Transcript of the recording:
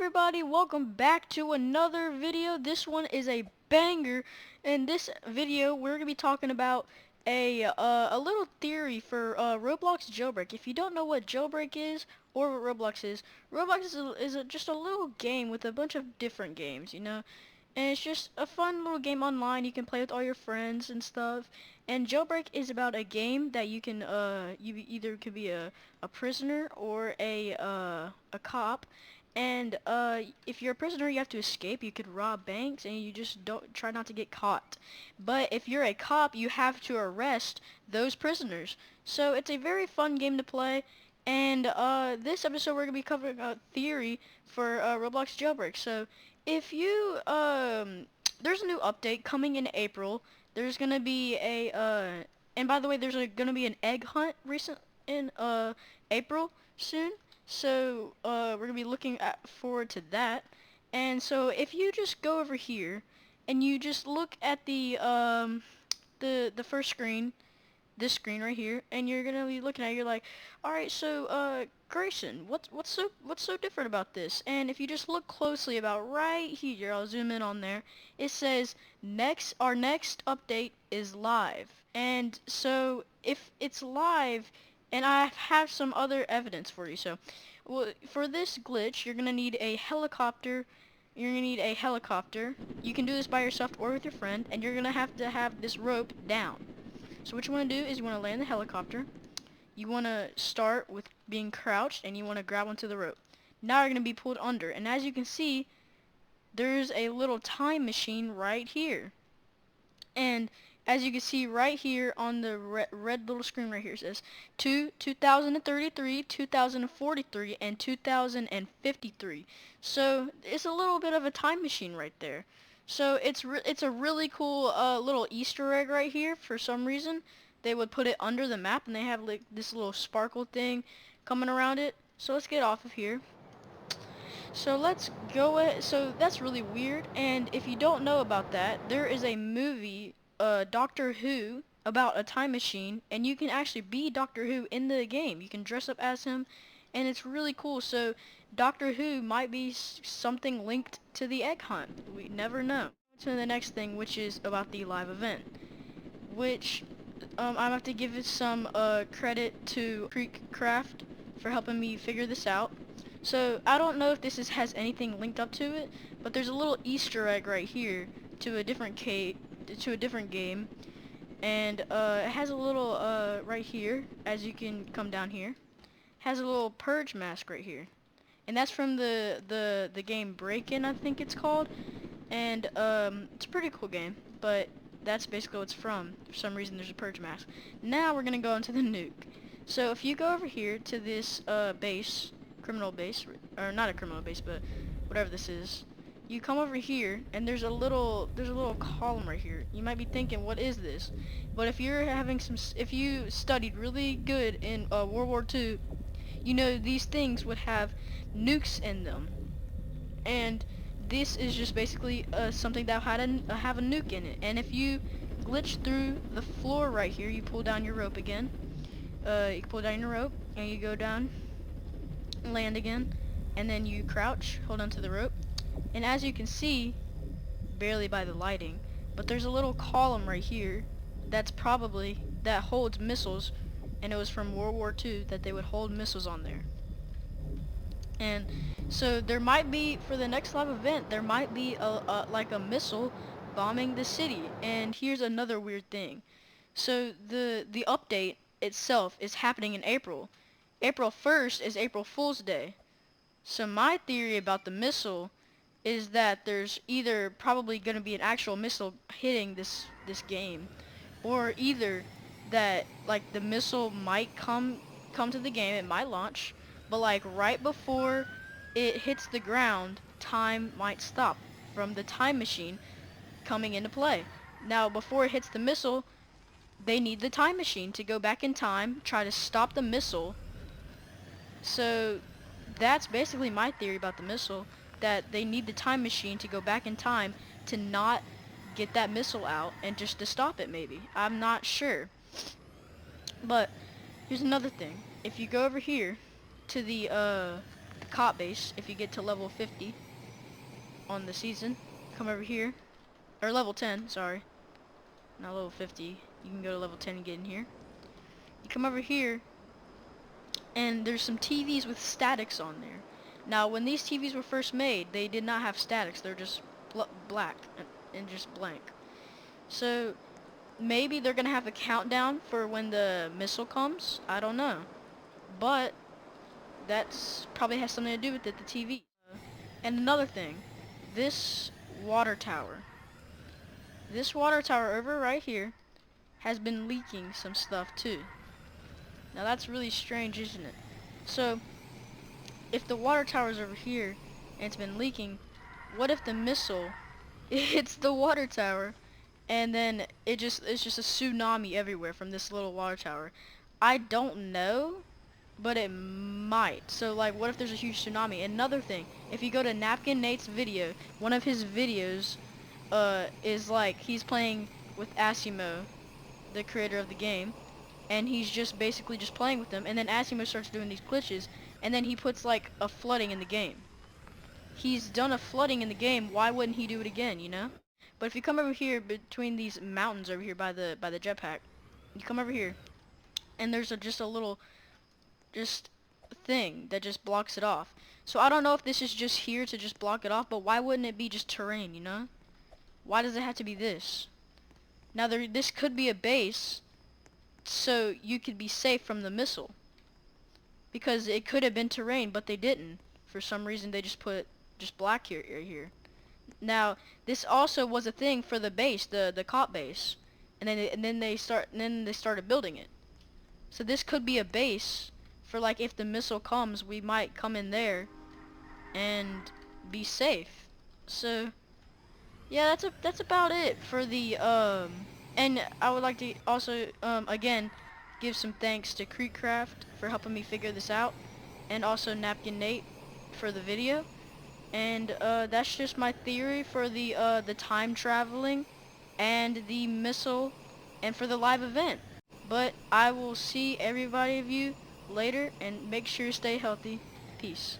everybody, welcome back to another video. This one is a banger. In this video we're going to be talking about a little theory for Roblox jailbreak. If you don't know what jailbreak is or what Roblox is, just a little game with a bunch of different games, you know? And it's just a fun little game online. You can play with all your friends and stuff. And Jailbreak is about a game that you can you either could be a prisoner or a cop. And if you're a prisoner, you have to escape. You could rob banks, and you just don't try not to get caught. But if you're a cop, you have to arrest those prisoners. So it's a very fun game to play. And this episode, we're gonna be covering a theory for Roblox Jailbreak. So if you there's a new update coming in April. There's gonna be and by the way, gonna be an egg hunt in April soon. So we're gonna be forward to that. And so if you just go over here and you just look at the first screen, this screen right here, and you're gonna be looking at it, you're like, all right, so Grayson, what's so different about this? And if you just look closely about right here, I'll zoom in on there, it says our next update is live. And so if it's live, and I have some other evidence for you. So well, for this glitch, you're gonna need a helicopter. You can do this by yourself or with your friend, and you're gonna have to have this rope down. So what you want to do is you want to land the helicopter. You want to start with being crouched, and you want to grab onto the rope. Now you're going to be pulled under, and as you can see, there's a little time machine right here. And as you can see right here on the red little screen right here, it says 2033, 2043, and 2053. So it's a little bit of a time machine right there. So it's a really cool little Easter egg right here. For some reason, they would put it under the map, and they have like this little sparkle thing coming around it. So let's get off of here. So let's go ahead. So that's really weird. And if you don't know about that, there is a movie, Doctor Who, about a time machine, and you can actually be Doctor Who in the game. You can dress up as him, and it's really cool. So Doctor Who might be something linked to the egg hunt. We never know. To the next thing, which is about the live event, which I have to give it some credit to Creekcraft for helping me figure this out. So I don't know if has anything linked up to it, but there's a little Easter egg right here to a different game, and it has a little right here, as you can come down here, has a little purge mask right here, and that's from the game Break-In, I think it's called, and it's a pretty cool game, but that's basically what it's from. For some reason, there's a purge mask. Now we're gonna go into the nuke. So if you go over here to this criminal base, or not a criminal base, but whatever this is, you come over here, and there's a little column right here. You might be thinking, what is this? But if you studied really good in World War II, you know these things would have nukes in them, and this is just basically something that have a nuke in it. And if you glitch through the floor right here, you pull down your rope again. You pull down your rope, and you go down, land again, and then you crouch, hold onto the rope, and as you can see, barely by the lighting, but there's a little column right here that holds missiles, and it was from World War II that they would hold missiles on there. And so there might be, for the next live event, there might be like a missile bombing the city. And here's another weird thing. So the update itself is happening in April. April 1st is April Fool's Day. So my theory about the missile is that there's either probably going to be an actual missile hitting this game, or either that like the missile might come to the game, it might launch, but like right before it hits the ground, time might stop from the time machine coming into play. Now before it hits the missile, they need the time machine to go back in time, try to stop the missile. So that's basically my theory about the missile, that they need the time machine to go back in time to not get that missile out, and just to stop it maybe. I'm not sure. But here's another thing. If you go over here to the cop base if you get to level 50 on the season. Come over here, or level 10, sorry, not level 50. You can go to level 10 and get in here. You come over here, and there's some TVs with statics on there. Now, when these TVs were first made, they did not have statics. They're just black and just blank. So maybe they're gonna have a countdown for when the missile comes. I don't know, but that's probably has something to do with it, the TV. And another thing, this water tower. This water tower over right here has been leaking some stuff too. Now that's really strange, isn't it? So, if the water tower's over here and it's been leaking, what if the missile hits the water tower and then it's just a tsunami everywhere from this little water tower? I don't know, but it might. So like, what if there's a huge tsunami? Another thing, if you go to Napkin Nate's video, one of his videos is like he's playing with Asimo, the creator of the game, and he's just basically just playing with them, and then Asimo starts doing these glitches, and then he puts like a flooding in the game. He's done a flooding in the game, why wouldn't he do it again, you know? But if you come over here between these mountains over here by the jetpack, you come over here, and there's just a little thing that just blocks it off. So I don't know if this is just here to just block it off, but why wouldn't it be just terrain, you know? Why does it have to be this? Now this could be a base, so you could be safe from the missile. Because it could have been terrain, but they didn't. For some reason they just put black here. Now this also was a thing for the base, the cop base. And then they started building it. So this could be a base for like if the missile comes, we might come in there and be safe. So yeah, that's about it for the and I would like to also again give some thanks to Creekcraft for helping me figure this out, and also Napkin Nate for the video. And that's just my theory for the time traveling and the missile and for the live event. But I will see everybody of you later, and make sure you stay healthy. Peace.